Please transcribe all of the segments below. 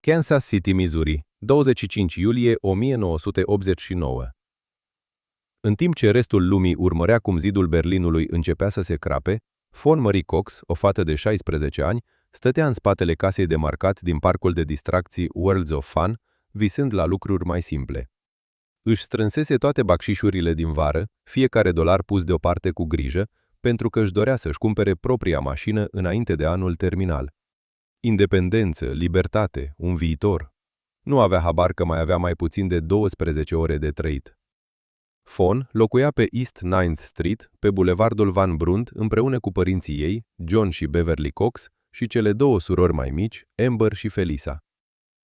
Kansas City, Missouri, 25 iulie 1989. În timp ce restul lumii urmărea cum zidul Berlinului începea să se crape, Fawn Marie Cox, o fată de 16 ani, stătea în spatele casei de marcat din parcul de distracții Worlds of Fun, visând la lucruri mai simple. Își strânsese toate bacșișurile din vară, fiecare dolar pus deoparte cu grijă, pentru că își dorea să-și cumpere propria mașină înainte de anul terminal. Independență, libertate, un viitor. Nu avea habar că mai avea mai puțin de 12 ore de trăit. Fawn locuia pe East 9th Street, pe bulevardul Van Brunt, împreună cu părinții ei, John și Beverly Cox, și cele două surori mai mici, Amber și Felisa.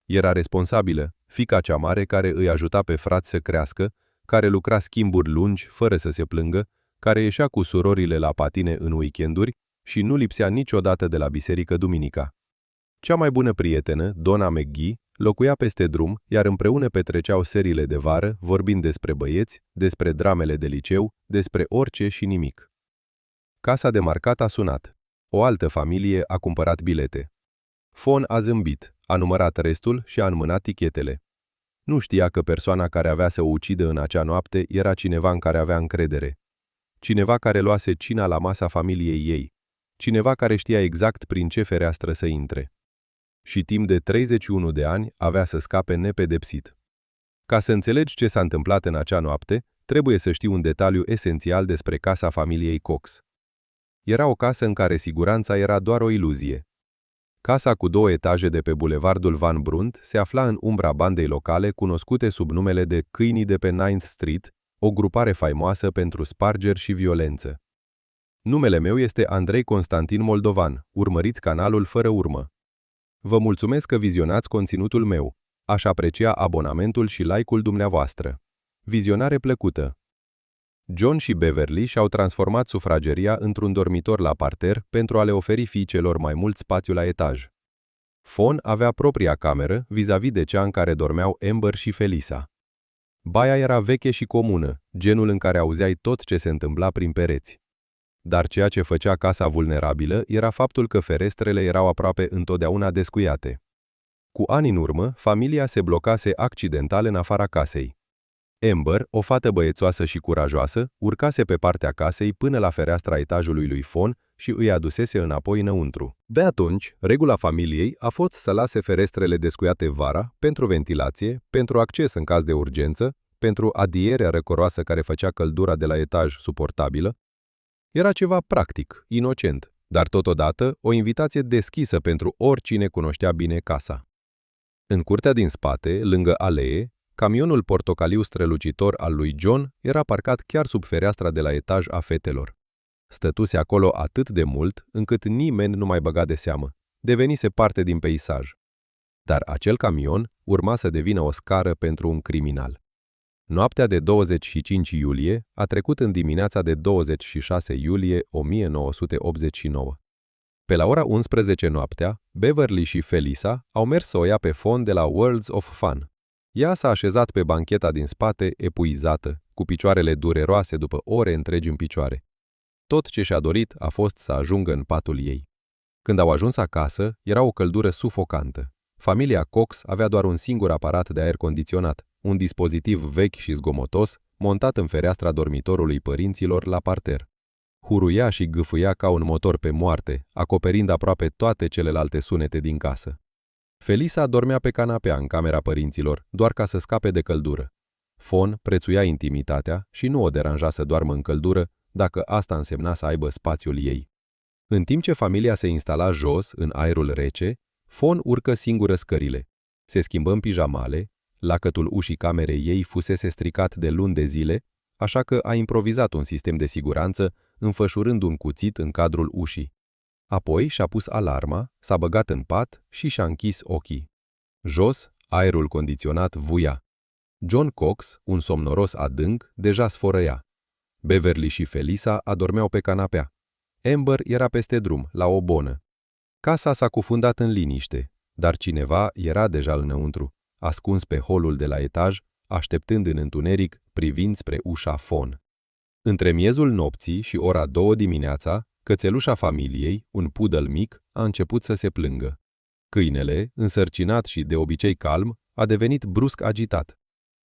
Era responsabilă, fiica cea mare care îi ajuta pe frați să crească, care lucra schimburi lungi, fără să se plângă, care ieșea cu surorile la patine în weekenduri și nu lipsea niciodată de la biserică duminica. Cea mai bună prietenă, Donna McGee, locuia peste drum, iar împreună petreceau seriile de vară, vorbind despre băieți, despre dramele de liceu, despre orice și nimic. Casa de marcat a sunat. O altă familie a cumpărat bilete. Fawn a zâmbit, a numărat restul și a înmânat tichetele. Nu știa că persoana care avea să o ucidă în acea noapte era cineva în care avea încredere. Cineva care luase cina la masa familiei ei. Cineva care știa exact prin ce fereastră să intre. Și timp de 31 de ani avea să scape nepedepsit. Ca să înțelegi ce s-a întâmplat în acea noapte, trebuie să știi un detaliu esențial despre casa familiei Cox. Era o casă în care siguranța era doar o iluzie. Casa cu 2 etaje de pe bulevardul Van Brunt se afla în umbra bandei locale cunoscute sub numele de Câinii de pe 9th Street, o grupare faimoasă pentru spargeri și violență. Numele meu este Andrei Constantin Moldovan, urmăriți canalul fără urmă. Vă mulțumesc că vizionați conținutul meu. Aș aprecia abonamentul și like-ul dumneavoastră. Vizionare plăcută! John și Beverly și-au transformat sufrageria într-un dormitor la parter pentru a le oferi fiicelor mai mult spațiu la etaj. Fawn avea propria cameră vis-a-vis de cea în care dormeau Amber și Felisa. Baia era veche și comună, genul în care auzeai tot ce se întâmpla prin pereți. Dar ceea ce făcea casa vulnerabilă era faptul că ferestrele erau aproape întotdeauna descuiate. Cu ani în urmă, familia se blocase accidental în afara casei. Amber, o fată băiețoasă și curajoasă, urcase pe partea casei până la fereastra etajului lui Fawn și îi adusese înapoi înăuntru. De atunci, regula familiei a fost să lase ferestrele descuiate vara, pentru ventilație, pentru acces în caz de urgență, pentru adierea răcoroasă care făcea căldura de la etaj suportabilă. Era ceva practic, inocent, dar totodată o invitație deschisă pentru oricine cunoștea bine casa. În curtea din spate, lângă alee, camionul portocaliu strălucitor al lui John era parcat chiar sub fereastra de la etaj a fetelor. Stătuse acolo atât de mult, încât nimeni nu mai băga de seamă. Devenise parte din peisaj. Dar acel camion urma să devină o scară pentru un criminal. Noaptea de 25 iulie a trecut în dimineața de 26 iulie 1989. Pe la ora 11 noaptea, Beverly și Felisa au mers să o ia pe Fawn de la Worlds of Fun. Ea s-a așezat pe bancheta din spate, epuizată, cu picioarele dureroase după ore întregi în picioare. Tot ce și-a dorit a fost să ajungă în patul ei. Când au ajuns acasă, era o căldură sufocantă. Familia Cox avea doar un singur aparat de aer condiționat, un dispozitiv vechi și zgomotos, montat în fereastra dormitorului părinților la parter. Huruia și gâfâia ca un motor pe moarte, acoperind aproape toate celelalte sunete din casă. Felisa dormea pe canapea în camera părinților, doar ca să scape de căldură. Fawn prețuia intimitatea și nu o deranja să doarmă în căldură, dacă asta însemna să aibă spațiul ei. În timp ce familia se instala jos, în aerul rece, Fawn urcă singură scările. Se schimbă în pijamale, lacătul ușii camerei ei fusese stricat de luni de zile, așa că a improvizat un sistem de siguranță, înfășurând un cuțit în cadrul ușii. Apoi și-a pus alarma, s-a băgat în pat și și-a închis ochii. Jos, aerul condiționat vuia. John Cox, un somnoros adânc, deja sfărăia. Beverly și Felisa adormeau pe canapea. Amber era peste drum, la o bonă. Casa s-a cufundat în liniște, dar cineva era deja înăuntru, ascuns pe holul de la etaj, așteptând în întuneric, privind spre ușa Fawn. Între miezul nopții și ora 2 dimineața, cățelușa familiei, un poodle mic, a început să se plângă. Câinele, însărcinat și de obicei calm, a devenit brusc agitat.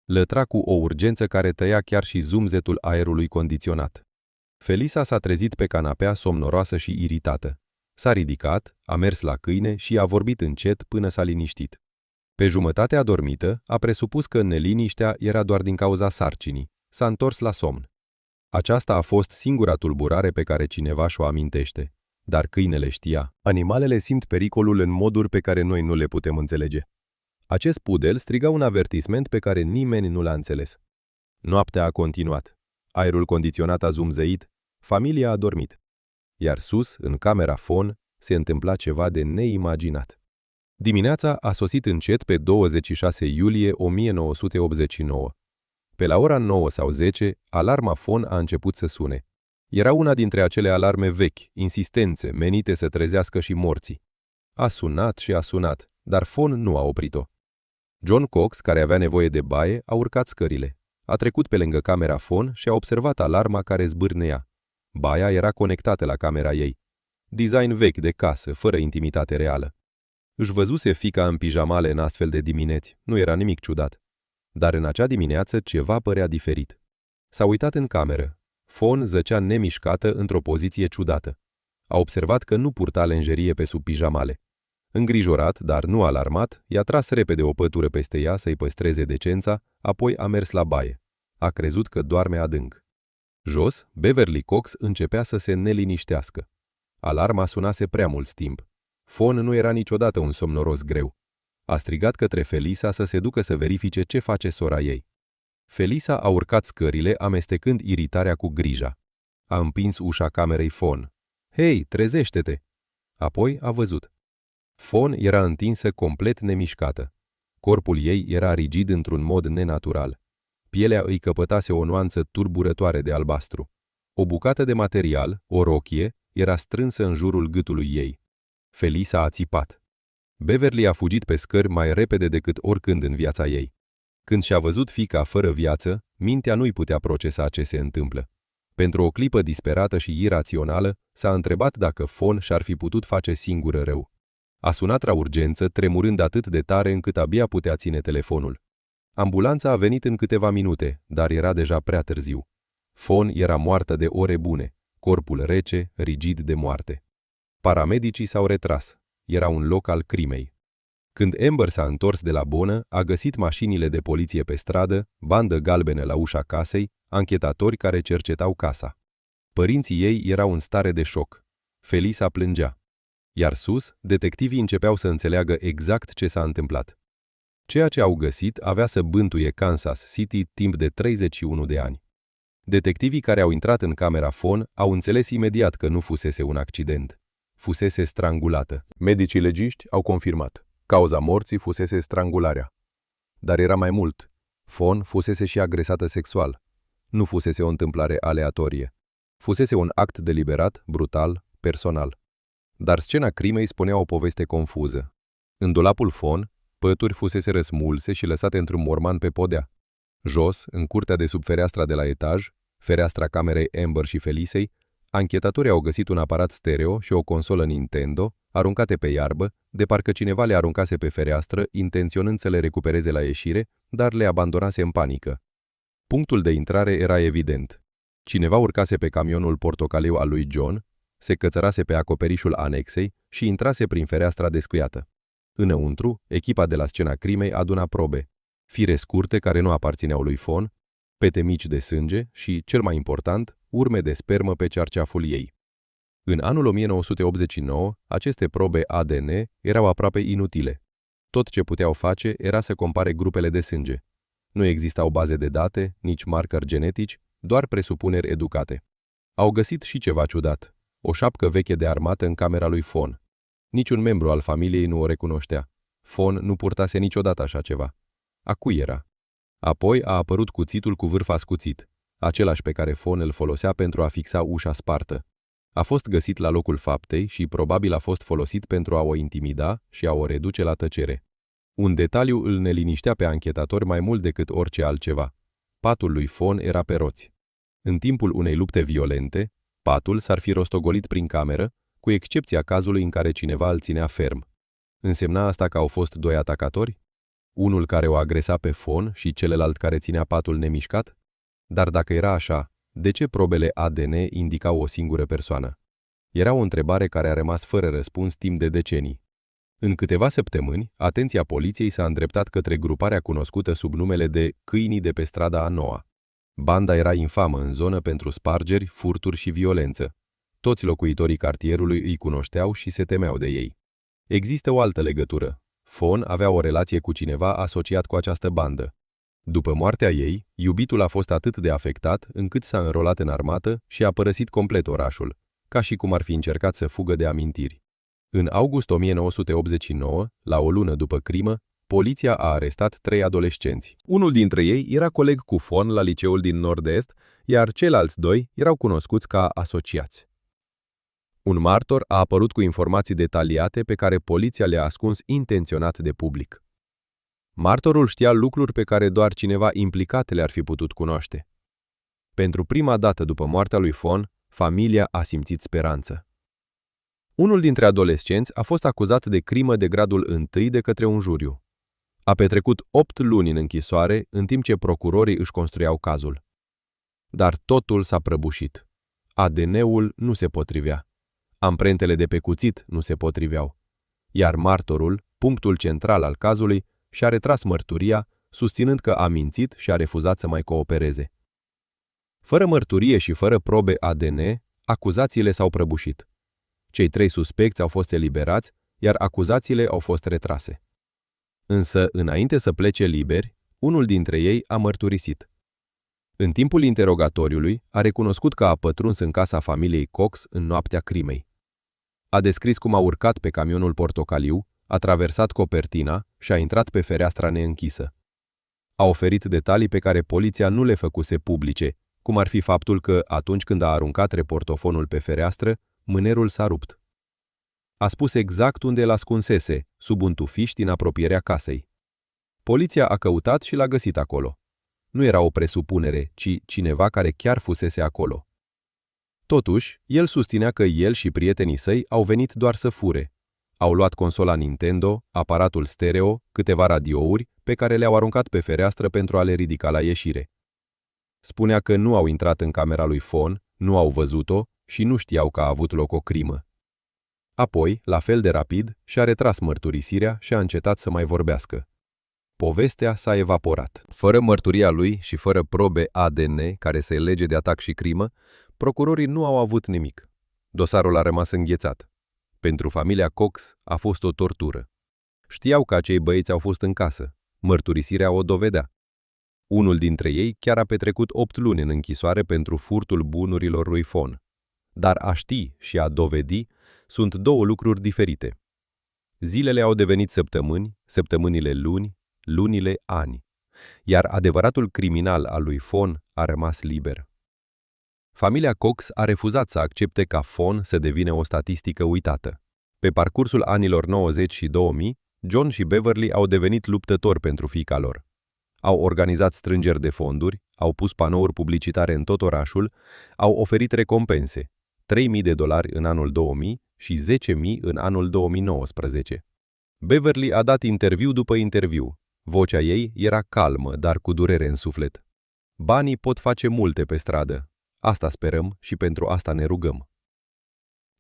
Lătra cu o urgență care tăia chiar și zumzetul aerului condiționat. Felisa s-a trezit pe canapea somnoroasă și iritată. S-a ridicat, a mers la câine și a vorbit încet până s-a liniștit. Pe jumătate adormită, a presupus că neliniștea era doar din cauza sarcinii. S-a întors la somn. Aceasta a fost singura tulburare pe care cineva și-o amintește. Dar câinele știa. Animalele simt pericolul în moduri pe care noi nu le putem înțelege. Acest pudel striga un avertisment pe care nimeni nu l-a înțeles. Noaptea a continuat. Aerul condiționat a zumzeit, familia a dormit. Iar sus, în camera Fawn, se întâmpla ceva de neimaginat. Dimineața a sosit încet pe 26 iulie 1989. Pe la ora 9 sau 10, alarma Fawn a început să sune. Era una dintre acele alarme vechi, insistențe, menite să trezească și morții. A sunat și a sunat, dar Fawn nu a oprit-o. John Cox, care avea nevoie de baie, a urcat scările. A trecut pe lângă camera Fawn și a observat alarma care zbârnea. Baia era conectată la camera ei. Design vechi de casă, fără intimitate reală. Își văzuse fiica în pijamale în astfel de dimineți, nu era nimic ciudat. Dar în acea dimineață ceva părea diferit. S-a uitat în cameră. Fawn zăcea nemișcată într-o poziție ciudată. A observat că nu purta lenjerie pe sub pijamale. Îngrijorat, dar nu alarmat, i-a tras repede o pătură peste ea să-i păstreze decența, apoi a mers la baie. A crezut că doarme adânc. Jos, Beverly Cox începea să se neliniștească. Alarma sunase prea mult timp. Fawn nu era niciodată un somnoros greu. A strigat către Felisa să se ducă să verifice ce face sora ei. Felisa a urcat scările, amestecând iritarea cu grija. A împins ușa camerei Fawn. Hei, trezește-te! Apoi a văzut. Fawn era întinsă complet nemișcată. Corpul ei era rigid într-un mod nenatural. Pielea îi căpătase o nuanță turburătoare de albastru. O bucată de material, o rochie, era strânsă în jurul gâtului ei. Felisa a țipat. Beverly a fugit pe scări mai repede decât oricând în viața ei. Când și-a văzut fiica fără viață, mintea nu-i putea procesa ce se întâmplă. Pentru o clipă disperată și irațională, s-a întrebat dacă Fawn și-ar fi putut face singură rău. A sunat la urgență, tremurând atât de tare încât abia putea ține telefonul. Ambulanța a venit în câteva minute, dar era deja prea târziu. Fawn era moartă de ore bune, corpul rece, rigid de moarte. Paramedicii s-au retras. Era un loc al crimei. Când Amber s-a întors de la bonă, a găsit mașinile de poliție pe stradă, bandă galbenă la ușa casei, anchetatori care cercetau casa. Părinții ei erau în stare de șoc. Felisa plângea. Iar sus, detectivii începeau să înțeleagă exact ce s-a întâmplat. Ceea ce au găsit avea să bântuie Kansas City timp de 31 de ani. Detectivii care au intrat în camera Fawn au înțeles imediat că nu fusese un accident. Fusese strangulată. Medicii legiști au confirmat. Cauza morții fusese strangularea. Dar era mai mult. Fawn fusese și agresată sexual. Nu fusese o întâmplare aleatorie. Fusese un act deliberat, brutal, personal. Dar scena crimei spunea o poveste confuză. În dulapul Fawn, pături fusese răsmulse și lăsate într-un morman pe podea. Jos, în curtea de sub fereastra de la etaj, fereastra camerei Amber și Felisei, anchetatorii au găsit un aparat stereo și o consolă Nintendo, aruncate pe iarbă, de parcă cineva le aruncase pe fereastră, intenționând să le recupereze la ieșire, dar le abandonase în panică. Punctul de intrare era evident. Cineva urcase pe camionul portocaliu al lui John, se cățărase pe acoperișul anexei și intrase prin fereastra descuiată. Înăuntru, echipa de la scena crimei aduna probe, fire scurte care nu aparțineau lui Fawn, pete mici de sânge și, cel mai important, urme de spermă pe cearceaful ei. În anul 1989, aceste probe ADN erau aproape inutile. Tot ce puteau face era să compare grupele de sânge. Nu existau baze de date, nici marcări genetici, doar presupuneri educate. Au găsit și ceva ciudat, o șapcă veche de armată în camera lui Fawn. Niciun membru al familiei nu o recunoștea. Fawn nu purtase niciodată așa ceva. A cui era? Apoi a apărut cuțitul cu vârf ascuțit, același pe care Fawn îl folosea pentru a fixa ușa spartă. A fost găsit la locul faptei și probabil a fost folosit pentru a o intimida și a o reduce la tăcere. Un detaliu îl neliniștea pe anchetatori mai mult decât orice altceva. Patul lui Fawn era pe roți. În timpul unei lupte violente, patul s-ar fi rostogolit prin cameră, cu excepția cazului în care cineva îl ținea ferm. Însemna asta că au fost doi atacatori? Unul care o agresa pe Fon și celălalt care ținea patul nemișcat? Dar dacă era așa, de ce probele ADN indicau o singură persoană? Era o întrebare care a rămas fără răspuns timp de decenii. În câteva săptămâni, atenția poliției s-a îndreptat către gruparea cunoscută sub numele de Câinii de pe strada A9. Banda era infamă în zonă pentru spargeri, furturi și violență. Toți locuitorii cartierului îi cunoșteau și se temeau de ei. Există o altă legătură. Fon avea o relație cu cineva asociat cu această bandă. După moartea ei, iubitul a fost atât de afectat încât s-a înrolat în armată și a părăsit complet orașul, ca și cum ar fi încercat să fugă de amintiri. În august 1989, la o lună după crimă, poliția a arestat 3 adolescenți. Unul dintre ei era coleg cu Fon la liceul din Nord-Est, iar ceilalți 2 erau cunoscuți ca asociați. Un martor a apărut cu informații detaliate pe care poliția le-a ascuns intenționat de public. Martorul știa lucruri pe care doar cineva implicat le-ar fi putut cunoaște. Pentru prima dată după moartea lui Fon, familia a simțit speranță. Unul dintre adolescenți a fost acuzat de crimă de gradul 1 de către un juriu. A petrecut 8 luni în închisoare, în timp ce procurorii își construiau cazul. Dar totul s-a prăbușit. ADN-ul nu se potrivea. Amprentele de pe cuțit nu se potriveau. Iar martorul, punctul central al cazului, și-a retras mărturia, susținând că a mințit și a refuzat să mai coopereze. Fără mărturie și fără probe ADN, acuzațiile s-au prăbușit. Cei 3 suspecți au fost eliberați, iar acuzațiile au fost retrase. Însă, înainte să plece liberi, unul dintre ei a mărturisit. În timpul interogatoriului, a recunoscut că a pătruns în casa familiei Cox în noaptea crimei. A descris cum a urcat pe camionul portocaliu, a traversat copertina și a intrat pe fereastra neînchisă. A oferit detalii pe care poliția nu le făcuse publice, cum ar fi faptul că, atunci când a aruncat reportofonul pe fereastră, mânerul s-a rupt. A spus exact unde l-a ascunsese, sub un tufiș din apropierea casei. Poliția a căutat și l-a găsit acolo. Nu era o presupunere, ci cineva care chiar fusese acolo. Totuși, el susținea că el și prietenii săi au venit doar să fure. Au luat consola Nintendo, aparatul stereo, câteva radiouri, pe care le-au aruncat pe fereastră pentru a le ridica la ieșire. Spunea că nu au intrat în camera lui Fon, nu au văzut-o și nu știau că a avut loc o crimă. Apoi, la fel de rapid, și-a retras mărturisirea și a încetat să mai vorbească. Povestea s-a evaporat. Fără mărturia lui și fără probe ADN care să-i lege de atac și crimă, procurorii nu au avut nimic. Dosarul a rămas înghețat. Pentru familia Cox a fost o tortură. Știau că acei băieți au fost în casă. Mărturisirea o dovedea. Unul dintre ei chiar a petrecut 8 luni în închisoare pentru furtul bunurilor lui Fon. Dar a ști și a dovedi sunt 2 lucruri diferite. Zilele au devenit săptămâni, săptămânile luni, lunile ani. Iar adevăratul criminal al lui Fon a rămas liber. Familia Cox a refuzat să accepte ca Fon să devină o statistică uitată. Pe parcursul anilor 90 și 2000, John și Beverly au devenit luptători pentru fiica lor. Au organizat strângeri de fonduri, au pus panouri publicitare în tot orașul, au oferit recompense, $3.000 în anul 2000 și $10.000 în anul 2019. Beverly a dat interviu după interviu. Vocea ei era calmă, dar cu durere în suflet. Banii pot face multe pe stradă. Asta sperăm și pentru asta ne rugăm.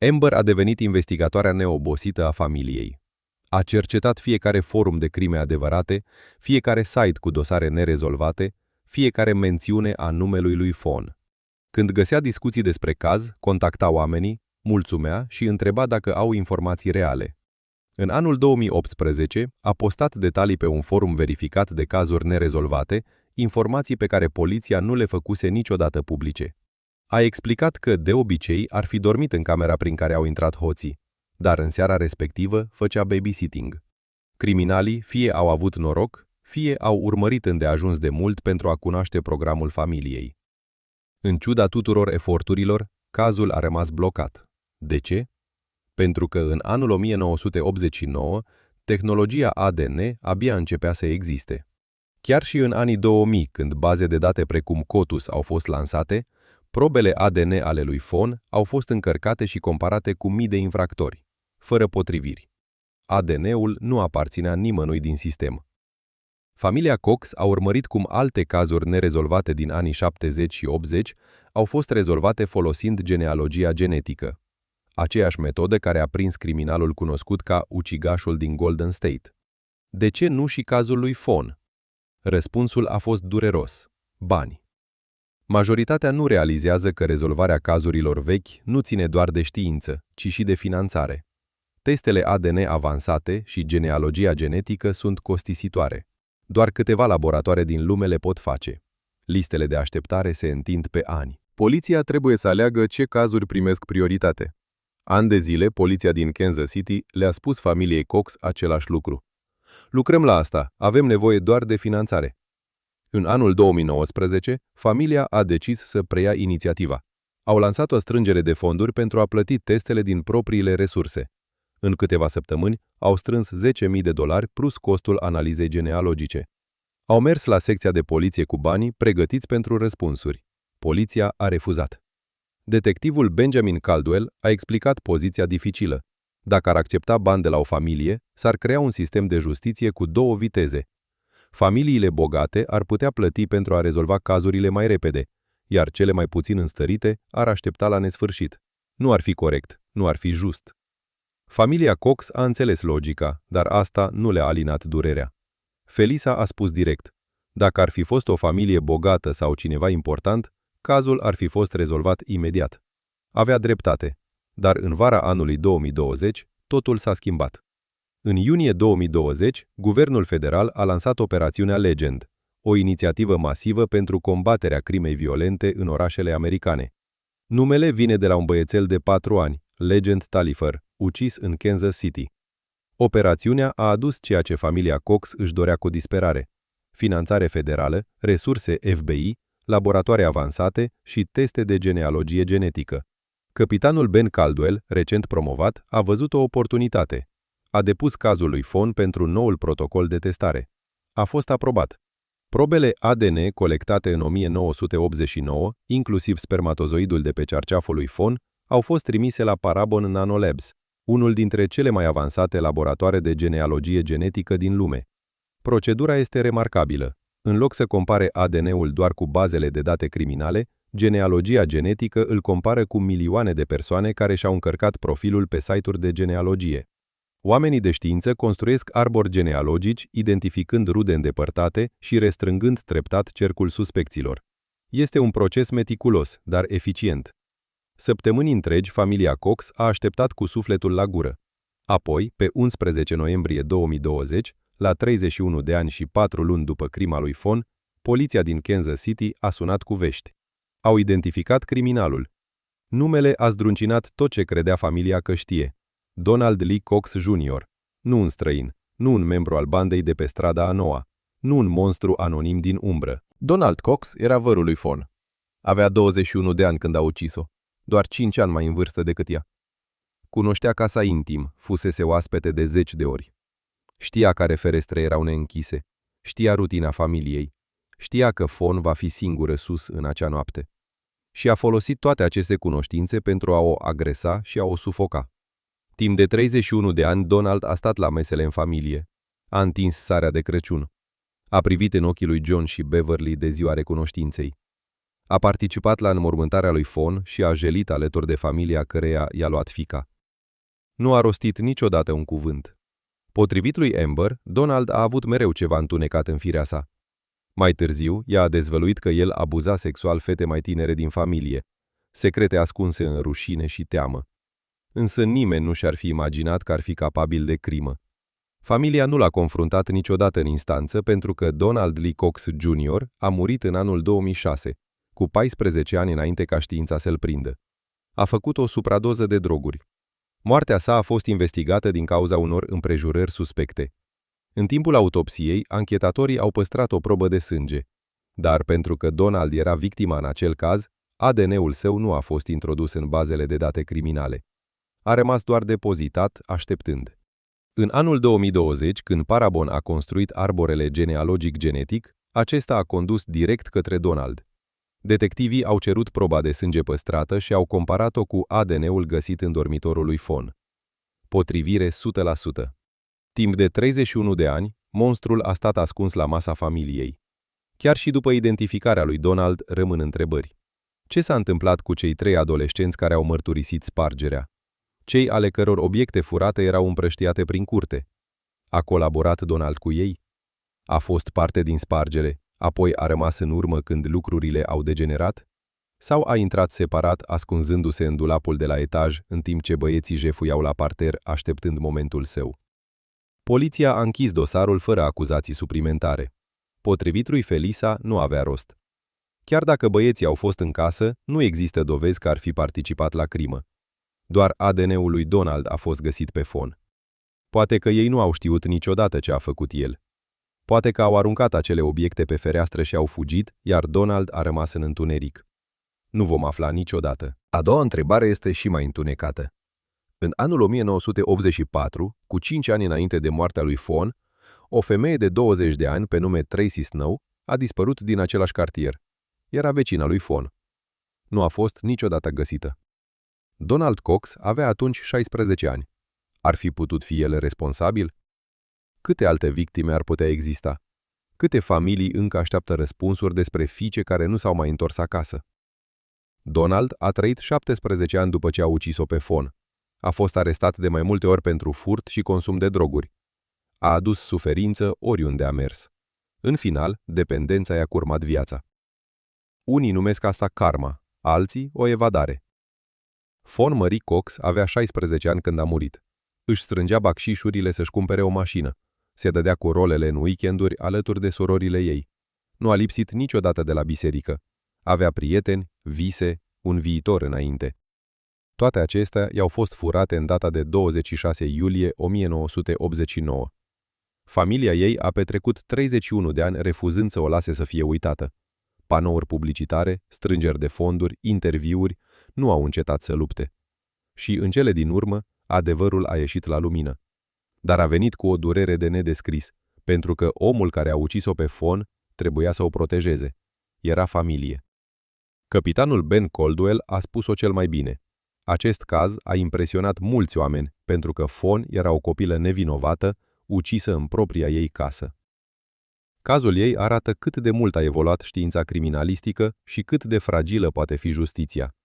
Amber a devenit investigatoarea neobosită a familiei. A cercetat fiecare forum de crime adevărate, fiecare site cu dosare nerezolvate, fiecare mențiune a numelui lui Fon. Când găsea discuții despre caz, contacta oamenii, mulțumea și întreba dacă au informații reale. În anul 2018 a postat detalii pe un forum verificat de cazuri nerezolvate, informații pe care poliția nu le făcuse niciodată publice. A explicat că, de obicei, ar fi dormit în camera prin care au intrat hoții, dar în seara respectivă făcea babysitting. Criminalii fie au avut noroc, fie au urmărit îndeajuns de mult pentru a cunoaște programul familiei. În ciuda tuturor eforturilor, cazul a rămas blocat. De ce? Pentru că în anul 1989, tehnologia ADN abia începea să existe. Chiar și în anii 2000, când baze de date precum COTUS au fost lansate, probele ADN ale lui Fon au fost încărcate și comparate cu mii de infractori, fără potriviri. ADN-ul nu aparținea nimănui din sistem. Familia Cox a urmărit cum alte cazuri nerezolvate din anii 70 și 80 au fost rezolvate folosind genealogia genetică. Aceeași metodă care a prins criminalul cunoscut ca ucigașul din Golden State. De ce nu și cazul lui Fawn? Răspunsul a fost dureros. Bani. Majoritatea nu realizează că rezolvarea cazurilor vechi nu ține doar de știință, ci și de finanțare. Testele ADN avansate și genealogia genetică sunt costisitoare. Doar câteva laboratoare din lume le pot face. Listele de așteptare se întind pe ani. Poliția trebuie să aleagă ce cazuri primesc prioritate. Ani de zile, poliția din Kansas City le-a spus familiei Cox același lucru. Lucrăm la asta, avem nevoie doar de finanțare. În anul 2019, familia a decis să preia inițiativa. Au lansat o strângere de fonduri pentru a plăti testele din propriile resurse. În câteva săptămâni, au strâns $10.000 plus costul analizei genealogice. Au mers la secția de poliție cu banii pregătiți pentru răspunsuri. Poliția a refuzat. Detectivul Benjamin Caldwell a explicat poziția dificilă. Dacă ar accepta bani de la o familie, s-ar crea un sistem de justiție cu două viteze. Familiile bogate ar putea plăti pentru a rezolva cazurile mai repede, iar cele mai puțin înstărite ar aștepta la nesfârșit. Nu ar fi corect, nu ar fi just. Familia Cox a înțeles logica, dar asta nu le-a alinat durerea. Felisa a spus direct: dacă ar fi fost o familie bogată sau cineva important, cazul ar fi fost rezolvat imediat. Avea dreptate, dar în vara anului 2020, totul s-a schimbat. În iunie 2020, guvernul federal a lansat operațiunea Legend, o inițiativă masivă pentru combaterea crimei violente în orașele americane. Numele vine de la un băiețel de 4 ani, Legend Talifer, ucis în Kansas City. Operațiunea a adus ceea ce familia Cox își dorea cu disperare: finanțare federală, resurse FBI, laboratoare avansate și teste de genealogie genetică. Capitanul Ben Caldwell, recent promovat, a văzut o oportunitate. A depus cazul lui Fawn pentru noul protocol de testare. A fost aprobat. Probele ADN colectate în 1989, inclusiv spermatozoidul de pe cearceaful lui Fawn, au fost trimise la Parabon Nanolabs, unul dintre cele mai avansate laboratoare de genealogie genetică din lume. Procedura este remarcabilă. În loc să compare ADN-ul doar cu bazele de date criminale, genealogia genetică îl compară cu milioane de persoane care și-au încărcat profilul pe site-uri de genealogie. Oamenii de știință construiesc arbori genealogici, identificând rude îndepărtate și restrângând treptat cercul suspecților. Este un proces meticulos, dar eficient. Săptămâni întregi, familia Cox a așteptat cu sufletul la gură. Apoi, pe 11 noiembrie 2020, la 31 de ani și 4 luni după crima lui Fawn, poliția din Kansas City a sunat cu vești. Au identificat criminalul. Numele a zdruncinat tot ce credea familia că știe. Donald Lee Cox Jr., nu un străin, nu un membru al bandei de pe strada a noua, nu un monstru anonim din umbră. Donald Cox era vărul lui Fawn. Avea 21 de ani când a ucis-o, doar 5 ani mai în vârstă decât ea. Cunoștea casa intim, fusese oaspete de 10 de ori. Știa care ferestre erau neînchise, știa rutina familiei, știa că Fawn va fi singură sus în acea noapte. Și a folosit toate aceste cunoștințe pentru a o agresa și a o sufoca. Timp de 31 de ani, Donald a stat la mesele în familie. A întins sarea de Crăciun. A privit în ochii lui John și Beverly de ziua recunoștinței. A participat la înmormântarea lui Fawn și a jelit alături de familia căreia i-a luat fiica. Nu a rostit niciodată un cuvânt. Potrivit lui Amber, Donald a avut mereu ceva întunecat în firea sa. Mai târziu, ea a dezvăluit că el abuza sexual fete mai tinere din familie, secrete ascunse în rușine și teamă. Însă nimeni nu și-ar fi imaginat că ar fi capabil de crimă. Familia nu l-a confruntat niciodată în instanță pentru că Donald Lee Cox Jr. a murit în anul 2006, cu 14 ani înainte ca știința să-l prindă. A făcut o supradoză de droguri. Moartea sa a fost investigată din cauza unor împrejurări suspecte. În timpul autopsiei, anchetatorii au păstrat o probă de sânge. Dar pentru că Donald era victima în acel caz, ADN-ul său nu a fost introdus în bazele de date criminale. A rămas doar depozitat, așteptând. În anul 2020, când Parabon a construit arborele genealogic-genetic, acesta a condus direct către Donald. Detectivii au cerut proba de sânge păstrată și au comparat-o cu ADN-ul găsit în dormitorul lui Fawn. Potrivire 100%. Timp de 31 de ani, monstrul a stat ascuns la masa familiei. Chiar și după identificarea lui Donald, rămân întrebări. Ce s-a întâmplat cu cei 3 adolescenți care au mărturisit spargerea? Cei ale căror obiecte furate erau împrăștiate prin curte. A colaborat Donald cu ei? A fost parte din spargere, apoi a rămas în urmă când lucrurile au degenerat? Sau a intrat separat, ascunzându-se în dulapul de la etaj, în timp ce băieții jefuiau la parter, așteptând momentul său? Poliția a închis dosarul fără acuzații suplimentare. Potrivit lui Felisa, nu avea rost. Chiar dacă băieții au fost în casă, nu există dovezi că ar fi participat la crimă. Doar ADN-ul lui Donald a fost găsit pe fon. Poate că ei nu au știut niciodată ce a făcut el. Poate că au aruncat acele obiecte pe fereastră și au fugit, iar Donald a rămas în întuneric. Nu vom afla niciodată. A doua întrebare este și mai întunecată. În anul 1984, cu 5 ani înainte de moartea lui Fawn, o femeie de 20 de ani pe nume Tracy Snow a dispărut din același cartier. Era vecina lui Fawn. Nu a fost niciodată găsită. Donald Cox avea atunci 16 ani. Ar fi putut fi el responsabil? Câte alte victime ar putea exista? Câte familii încă așteaptă răspunsuri despre fiice care nu s-au mai întors acasă? Donald a trăit 17 ani după ce a ucis-o pe Fawn. A fost arestat de mai multe ori pentru furt și consum de droguri. A adus suferință oriunde a mers. În final, dependența i-a curmat viața. Unii numesc asta karma, alții o evadare. Fawn Marie Cox avea 16 ani când a murit. Își strângea bacșișurile să-și cumpere o mașină. Se dădea cu rolele în weekenduri alături de surorile ei. Nu a lipsit niciodată de la biserică. Avea prieteni, vise, un viitor înainte. Toate acestea i-au fost furate în data de 26 iulie 1989. Familia ei a petrecut 31 de ani refuzând să o lase să fie uitată. Panouri publicitare, strângeri de fonduri, interviuri, nu au încetat să lupte. Și în cele din urmă, adevărul a ieșit la lumină. Dar a venit cu o durere de nedescris, pentru că omul care a ucis-o pe Fawn trebuia să o protejeze. Era familie. Capitanul Ben Caldwell a spus-o cel mai bine. Acest caz a impresionat mulți oameni, pentru că Fawn era o copilă nevinovată, ucisă în propria ei casă. Cazul ei arată cât de mult a evoluat știința criminalistică și cât de fragilă poate fi justiția.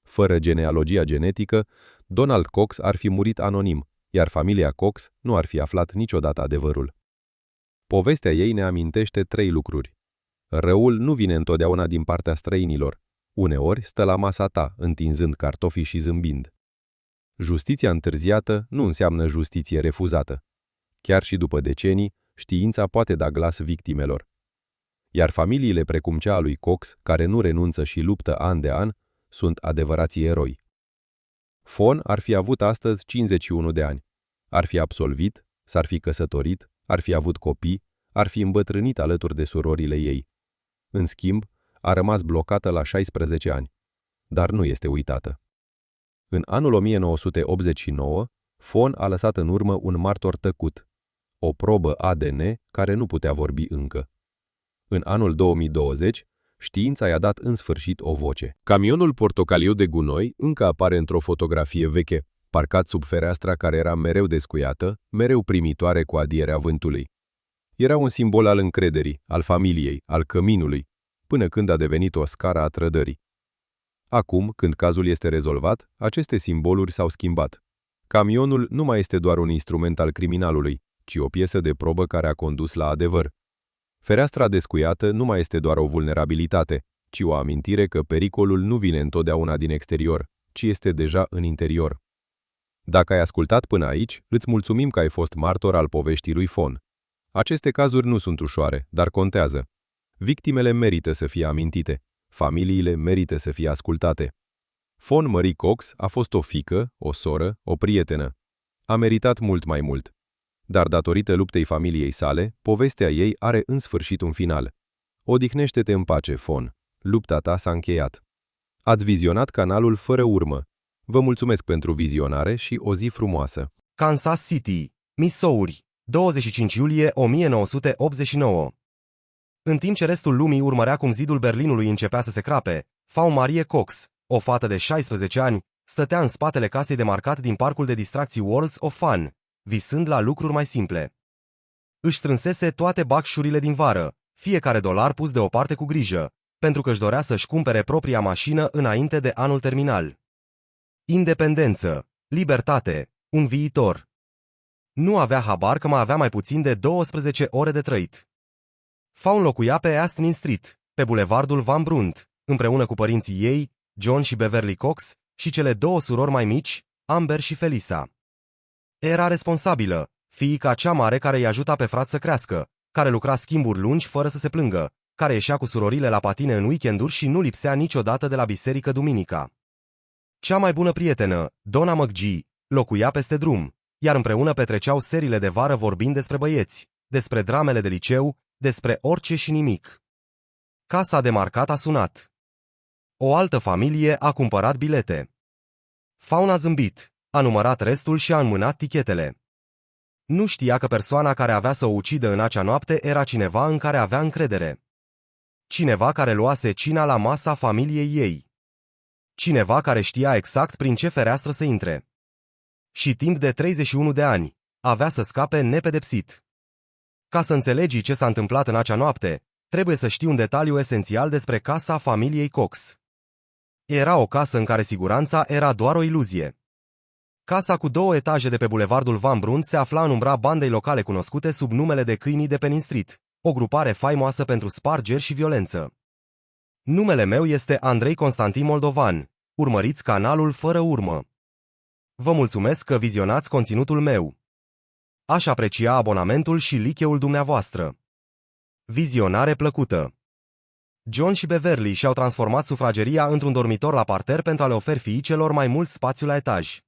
Fără genealogia genetică, Donald Cox ar fi murit anonim, iar familia Cox nu ar fi aflat niciodată adevărul. Povestea ei ne amintește 3 lucruri. Răul nu vine întotdeauna din partea străinilor. Uneori stă la masa ta, întinzând cartofii și zâmbind. Justiția întârziată nu înseamnă justiție refuzată. Chiar și după decenii, știința poate da glas victimelor. Iar familiile precum cea a lui Cox, care nu renunță și luptă an de an, sunt adevărații eroi. Fawn ar fi avut astăzi 51 de ani. Ar fi absolvit, s-ar fi căsătorit, ar fi avut copii, ar fi îmbătrânit alături de surorile ei. În schimb, a rămas blocată la 16 ani. Dar nu este uitată. În anul 1989, Fawn a lăsat în urmă un martor tăcut, o probă ADN care nu putea vorbi încă. În anul 2020, știința i-a dat în sfârșit o voce. Camionul portocaliu de gunoi încă apare într-o fotografie veche, parcat sub fereastra care era mereu descuiată, mereu primitoare cu adierea vântului. Era un simbol al încrederii, al familiei, al căminului, până când a devenit o scară a trădării. Acum, când cazul este rezolvat, aceste simboluri s-au schimbat. Camionul nu mai este doar un instrument al criminalului, ci o piesă de probă care a condus la adevăr. Fereastra descuiată nu mai este doar o vulnerabilitate, ci o amintire că pericolul nu vine întotdeauna din exterior, ci este deja în interior. Dacă ai ascultat până aici, îți mulțumim că ai fost martor al poveștii lui Fawn. Aceste cazuri nu sunt ușoare, dar contează. Victimele merită să fie amintite. Familiile merită să fie ascultate. Fawn Marie Cox a fost o fiică, o soră, o prietenă. A meritat mult mai mult. Dar datorită luptei familiei sale, povestea ei are în sfârșit un final. Odihnește-te în pace, Fawn. Lupta ta s-a încheiat. Ați vizionat canalul Fără Urmă. Vă mulțumesc pentru vizionare și o zi frumoasă. Kansas City, Missouri, 25 iulie 1989. În timp ce restul lumii urmărea cum zidul Berlinului începea să se crape, Fawn Marie Cox, o fată de 16 ani, stătea în spatele casei de marcat din parcul de distracții Worlds of Fun, visând la lucruri mai simple. Își strânsese toate bacșurile din vară, fiecare dolar pus deoparte cu grijă, pentru că își dorea să-și cumpere propria mașină înainte de anul terminal. Independență, libertate, un viitor. Nu avea habar că mai avea mai puțin de 12 ore de trăit. Fawn locuia pe Astin Street, pe bulevardul Van Brunt, împreună cu părinții ei, John și Beverly Cox, și cele două surori mai mici, Amber și Felisa. Era responsabilă, fiica cea mare care îi ajuta pe frați să crească, care lucra schimburi lungi fără să se plângă, care ieșea cu surorile la patine în weekenduri și nu lipsea niciodată de la biserică duminica. Cea mai bună prietenă, Donna McGee, locuia peste drum, iar împreună petreceau serile de vară vorbind despre băieți, despre dramele de liceu, despre orice și nimic. Casa de marcat a sunat. O altă familie a cumpărat bilete. Fawn a zâmbit, a numărat restul și a înmânat tichetele. Nu știa că persoana care avea să o ucidă în acea noapte era cineva în care avea încredere. Cineva care luase cina la masa familiei ei. Cineva care știa exact prin ce fereastră să intre. Și timp de 31 de ani, avea să scape nepedepsit. Ca să înțelegi ce s-a întâmplat în acea noapte, trebuie să știi un detaliu esențial despre casa familiei Cox. Era o casă în care siguranța era doar o iluzie. Casa cu 2 etaje de pe bulevardul Van Brunt se afla în umbra bandei locale cunoscute sub numele de Câinii de pe Main Street, o grupare faimoasă pentru spargeri și violență. Numele meu este Andrei Constantin Moldovan. Urmăriți canalul Fără Urmă. Vă mulțumesc că vizionați conținutul meu. Aș aprecia abonamentul și like-ul dumneavoastră. Vizionare plăcută! John și Beverly și-au transformat sufrageria într-un dormitor la parter pentru a le oferi fiicelor mai mult spațiu la etaj.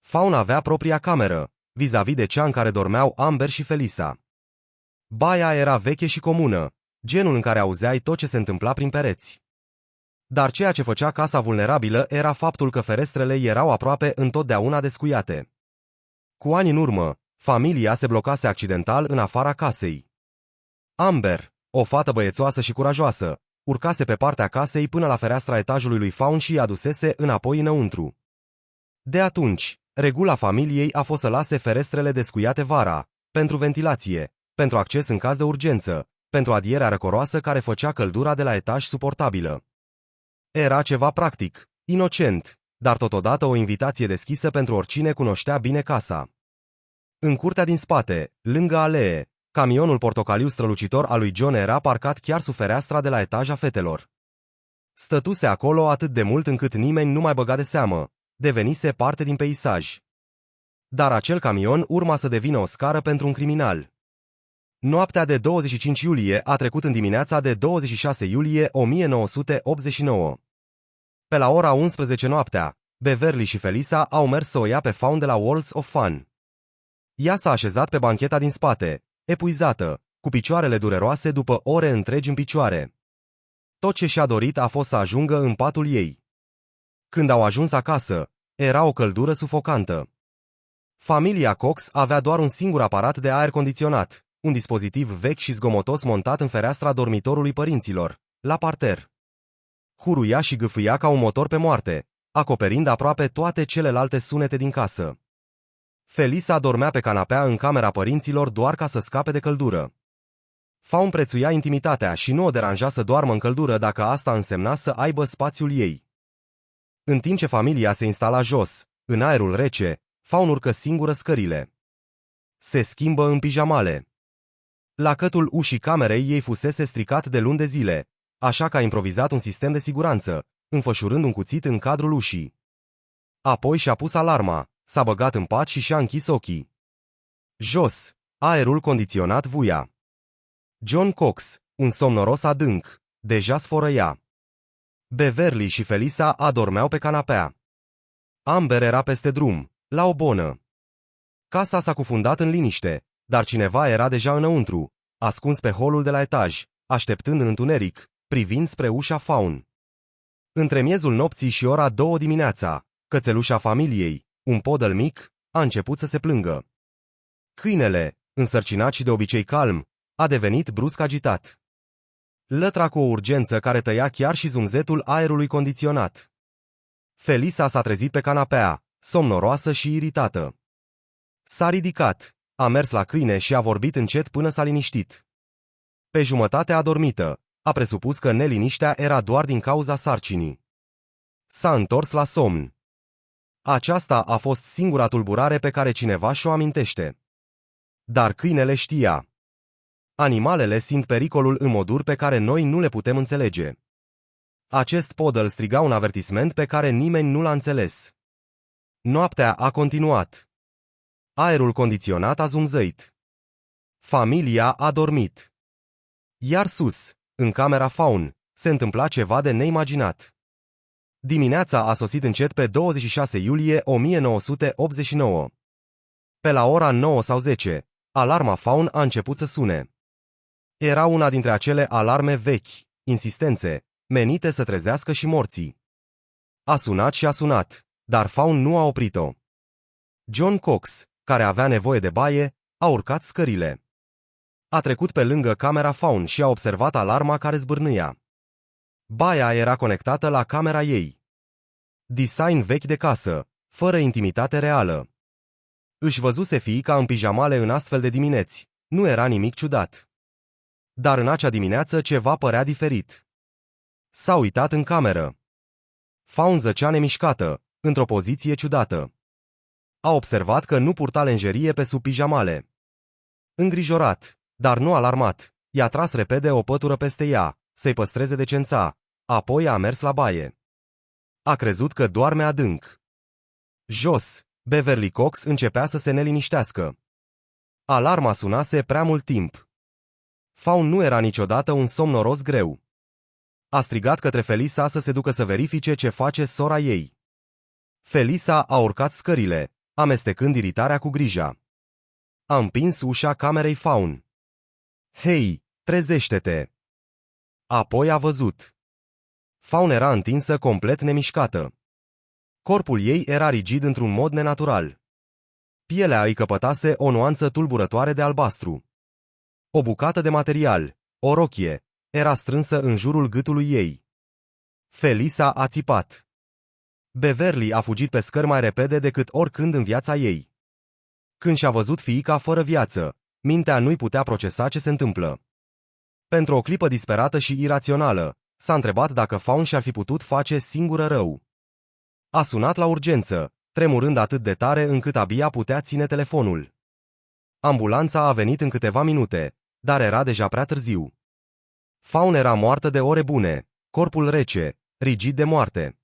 Fawn avea propria cameră, vis-a-vis de cea în care dormeau Amber și Felisa. Baia era veche și comună, genul în care auzeai tot ce se întâmpla prin pereți. Dar ceea ce făcea casa vulnerabilă era faptul că ferestrele erau aproape întotdeauna descuiate. Cu ani în urmă, familia se blocase accidental în afara casei. Amber, o fată băiețoasă și curajoasă, urcase pe partea casei până la fereastra etajului lui Fawn și îi adusese înapoi înăuntru. De atunci, regula familiei a fost să lase ferestrele descuiate vara, pentru ventilație, pentru acces în caz de urgență, pentru adierea răcoroasă care făcea căldura de la etaj suportabilă. Era ceva practic, inocent, dar totodată o invitație deschisă pentru oricine cunoștea bine casa. În curtea din spate, lângă alee, camionul portocaliu strălucitor al lui John era parcat chiar sub fereastra de la etaj a fetelor. Stătuse acolo atât de mult încât nimeni nu mai băga de seamă, devenise parte din peisaj. Dar acel camion urma să devină o scară pentru un criminal. Noaptea de 25 iulie a trecut în dimineața de 26 iulie 1989. Pe la ora 11 noaptea, Beverly și Felisa au mers să o ia pe Fawn de la Worlds of Fun. Ea s-a așezat pe bancheta din spate, epuizată, cu picioarele dureroase după ore întregi în picioare. Tot ce și-a dorit a fost să ajungă în patul ei. Când au ajuns acasă, era o căldură sufocantă. Familia Cox avea doar un singur aparat de aer condiționat, un dispozitiv vechi și zgomotos montat în fereastra dormitorului părinților, la parter. Huruia și gâfâia ca un motor pe moarte, acoperind aproape toate celelalte sunete din casă. Felisa dormea pe canapea în camera părinților doar ca să scape de căldură. Fawn prețuia intimitatea și nu o deranja să doarmă în căldură dacă asta însemna să aibă spațiul ei. În timp ce familia se instala jos, în aerul rece, Fawn urcă singură scările. Se schimbă în pijamale. Lacătul ușii camerei ei fusese stricat de luni de zile, așa că a improvizat un sistem de siguranță, înfășurând un cuțit în cadrul ușii. Apoi și-a pus alarma, s-a băgat în pat și și-a închis ochii. Jos, aerul condiționat vuia. John Cox, un somnoros adânc, deja sfărăia. Beverly și Felisa adormeau pe canapea. Amber era peste drum, la o bonă. Casa s-a cufundat în liniște, dar cineva era deja înăuntru, ascuns pe holul de la etaj, așteptând în întuneric, privind spre ușa Fawn. Între miezul nopții și ora 2 dimineața, cățelușa familiei, un podăl mic, a început să se plângă. Câinele, însărcinat și de obicei calm, a devenit brusc agitat. Lătra cu o urgență care tăia chiar și zumzetul aerului condiționat. Felisa s-a trezit pe canapea, somnoroasă și iritată. S-a ridicat, a mers la câine și a vorbit încet până s-a liniștit. Pe jumătate adormită, a presupus că neliniștea era doar din cauza sarcinii. S-a întors la somn. Aceasta a fost singura tulburare pe care cineva și-o amintește. Dar câinele știa. Animalele simt pericolul în moduri pe care noi nu le putem înțelege. Acest poodle striga un avertisment pe care nimeni nu l-a înțeles. Noaptea a continuat. Aerul condiționat a zumzăit. Familia a dormit. Iar sus, în camera Fawn, se întâmpla ceva de neimaginat. Dimineața a sosit încet pe 26 iulie 1989. Pe la ora 9 sau 10, alarma Fawn a început să sune. Era una dintre acele alarme vechi, insistențe, menite să trezească și morții. A sunat și a sunat, dar Fawn nu a oprit-o. John Cox, care avea nevoie de baie, a urcat scările. A trecut pe lângă camera Fawn și a observat alarma care zbârnâia. Baia era conectată la camera ei. Design vechi de casă, fără intimitate reală. Își văzuse fiica în pijamale în astfel de dimineți, nu era nimic ciudat. Dar în acea dimineață ceva părea diferit. S-a uitat în cameră. Fawn zăcea nemișcată, într-o poziție ciudată. A observat că nu purta lenjerie pe sub pijamale. Îngrijorat, dar nu alarmat, i-a tras repede o pătură peste ea, să-i păstreze decența, apoi a mers la baie. A crezut că doarme adânc. Jos, Beverly Cox începea să se neliniștească. Alarma sunase prea mult timp. Fawn nu era niciodată un somnoros greu. A strigat către Felisa să se ducă să verifice ce face sora ei. Felisa a urcat scările, amestecând iritarea cu grija. A împins ușa camerei Fawn. Hei, trezește-te! Apoi a văzut. Fawn era întinsă complet nemișcată. Corpul ei era rigid într-un mod nenatural. Pielea îi căpătase o nuanță tulburătoare de albastru. O bucată de material, o rochie, era strânsă în jurul gâtului ei. Felisa a țipat. Beverly a fugit pe scări mai repede decât oricând în viața ei. Când și-a văzut fiica fără viață, mintea nu-i putea procesa ce se întâmplă. Pentru o clipă disperată și irațională, s-a întrebat dacă Fawn și-ar fi putut face singură rău. A sunat la urgență, tremurând atât de tare încât abia putea ține telefonul. Ambulanța a venit în câteva minute, dar era deja prea târziu. Fawn era moartă de ore bune, corpul rece, rigid de moarte.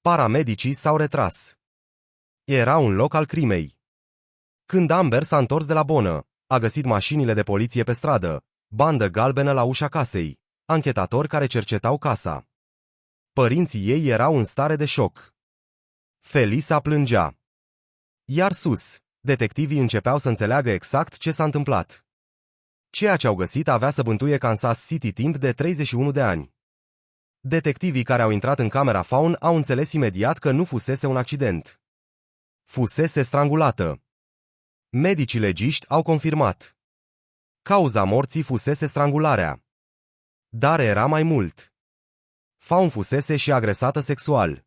Paramedicii s-au retras. Era un loc al crimei. Când Amber s-a întors de la bonă, a găsit mașinile de poliție pe stradă, bandă galbenă la ușa casei, anchetatori care cercetau casa. Părinții ei erau în stare de șoc. Felisa plângea. Iar sus, detectivii începeau să înțeleagă exact ce s-a întâmplat. Ceea ce au găsit avea să bântuie Kansas City timp de 31 de ani. Detectivii care au intrat în camera Fawn au înțeles imediat că nu fusese un accident. Fusese strangulată. Medicii legiști au confirmat. Cauza morții fusese strangularea. Dar era mai mult. Fawn fusese și agresată sexual.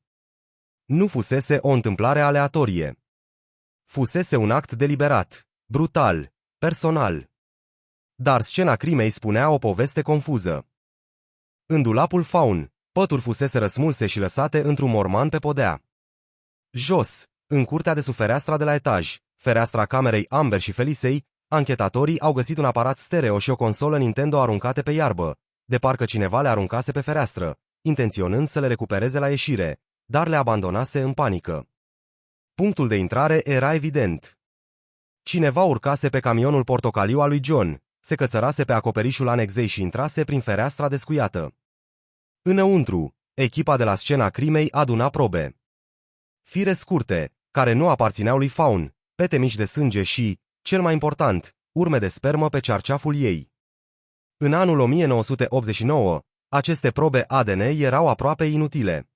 Nu fusese o întâmplare aleatorie. Fusese un act deliberat, brutal, personal. Dar scena crimei spunea o poveste confuză. În dulapul Fawn, pături fusese răsmulse și lăsate într-un morman pe podea. Jos, în curtea de sub fereastra de la etaj, fereastra camerei Amber și Felisei, anchetatorii au găsit un aparat stereo și o consolă Nintendo aruncate pe iarbă, de parcă cineva le aruncase pe fereastră, intenționând să le recupereze la ieșire, dar le abandonase în panică. Punctul de intrare era evident. Cineva urcase pe camionul portocaliu al lui John, se cățărase pe acoperișul anexei și intrase prin fereastra descuiată. Înăuntru, echipa de la scena crimei aduna probe. Fire scurte, care nu aparțineau lui Fawn, pete mici de sânge și, cel mai important, urme de spermă pe cearceaful ei. În anul 1989, aceste probe ADN erau aproape inutile.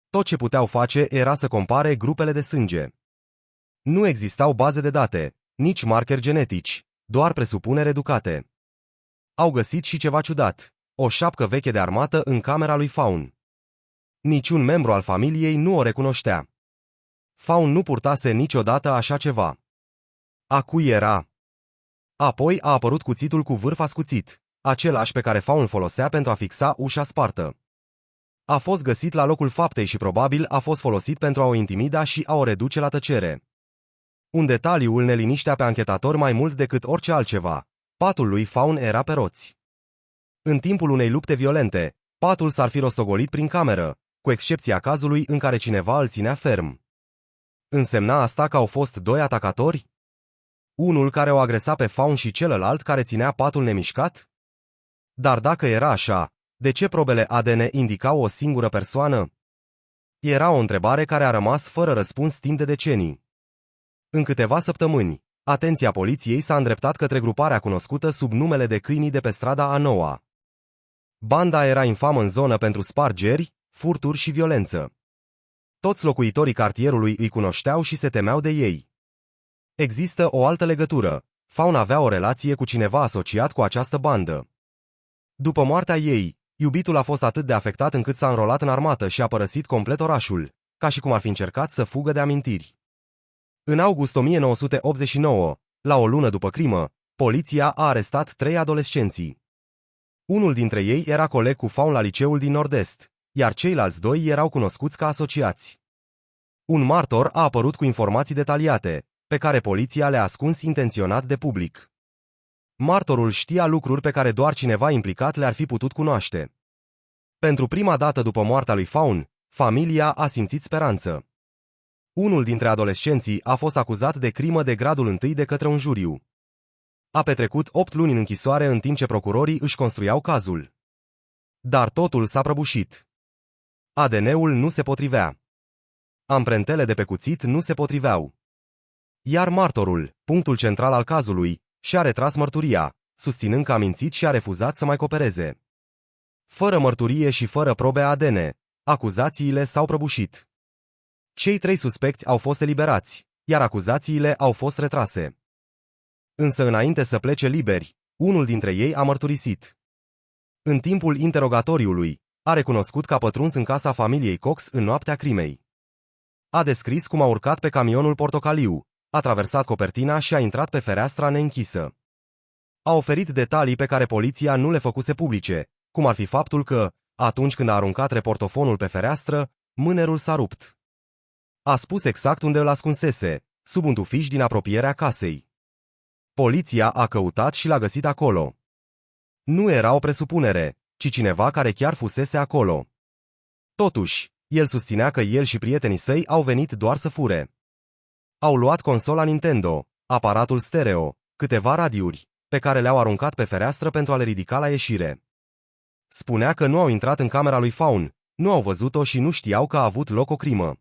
Tot ce puteau face era să compare grupele de sânge. Nu existau baze de date, nici markeri genetici, doar presupuneri educate. Au găsit și ceva ciudat, o șapcă veche de armată în camera lui Fawn. Niciun membru al familiei nu o recunoștea. Fawn nu purtase niciodată așa ceva. A cui era? Apoi a apărut cuțitul cu vârf ascuțit, același pe care Fawn folosea pentru a fixa ușa spartă. A fost găsit la locul faptei și probabil a fost folosit pentru a o intimida și a o reduce la tăcere. Un detaliu îl neliniștea pe anchetator mai mult decât orice altceva. Patul lui Fawn era pe roți. În timpul unei lupte violente, patul s-ar fi rostogolit prin cameră, cu excepția cazului în care cineva îl ținea ferm. Însemna asta că au fost doi atacatori? Unul care o agresa pe Fawn și celălalt care ținea patul nemișcat? Dar dacă era așa, de ce probele ADN indicau o singură persoană? Era o întrebare care a rămas fără răspuns timp de decenii. În câteva săptămâni, atenția poliției s-a îndreptat către gruparea cunoscută sub numele de Câinii de pe strada A9. Banda era infamă în zonă pentru spargeri, furturi și violență. Toți locuitorii cartierului îi cunoșteau și se temeau de ei. Există o altă legătură. Fawn avea o relație cu cineva asociat cu această bandă. După moartea ei, iubitul a fost atât de afectat încât s-a înrolat în armată și a părăsit complet orașul, ca și cum ar fi încercat să fugă de amintiri. În august 1989, la o lună după crimă, poliția a arestat 3 adolescenți. Unul dintre ei era coleg cu Fawn la liceul din Nord-Est, iar ceilalți 2 erau cunoscuți ca asociați. Un martor a apărut cu informații detaliate, pe care poliția le-a ascuns intenționat de public. Martorul știa lucruri pe care doar cineva implicat le-ar fi putut cunoaște. Pentru prima dată după moartea lui Fawn, familia a simțit speranță. Unul dintre adolescenții a fost acuzat de crimă de gradul 1 de către un juriu. A petrecut 8 luni în închisoare în timp ce procurorii își construiau cazul. Dar totul s-a prăbușit. ADN-ul nu se potrivea. Amprentele de pe cuțit nu se potriveau. Iar martorul, punctul central al cazului, și-a retras mărturia, susținând că a mințit și a refuzat să mai coopereze. Fără mărturie și fără probe ADN, acuzațiile s-au prăbușit. Cei 3 suspecți au fost eliberați, iar acuzațiile au fost retrase. Însă înainte să plece liberi, unul dintre ei a mărturisit. În timpul interogatoriului, a recunoscut că a pătruns în casa familiei Cox în noaptea crimei. A descris cum a urcat pe camionul portocaliu, a traversat copertina și a intrat pe fereastra neînchisă. A oferit detalii pe care poliția nu le făcuse publice, cum ar fi faptul că, atunci când a aruncat reportofonul pe fereastră, mânerul s-a rupt. A spus exact unde îl ascunsese, sub un tufiș din apropierea casei. Poliția a căutat și l-a găsit acolo. Nu era o presupunere, ci cineva care chiar fusese acolo. Totuși, el susținea că el și prietenii săi au venit doar să fure. Au luat consola Nintendo, aparatul stereo, câteva radiouri, pe care le-au aruncat pe fereastră pentru a le ridica la ieșire. Spunea că nu au intrat în camera lui Fawn, nu au văzut-o și nu știau că a avut loc o crimă.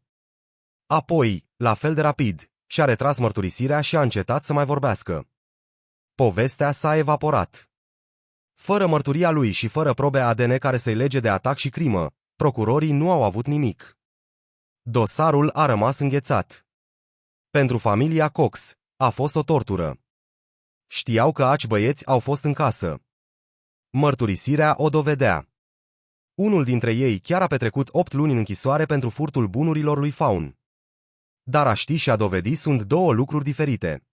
Apoi, la fel de rapid, și-a retras mărturisirea și a încetat să mai vorbească. Povestea s-a evaporat. Fără mărturia lui și fără probe ADN care să-i lege de atac și crimă, procurorii nu au avut nimic. Dosarul a rămas înghețat. Pentru familia Cox, a fost o tortură. Știau că aci băieți au fost în casă. Mărturisirea o dovedea. Unul dintre ei chiar a petrecut 8 luni în închisoare pentru furtul bunurilor lui Fawn. Dar a ști și a dovedi sunt 2 lucruri diferite.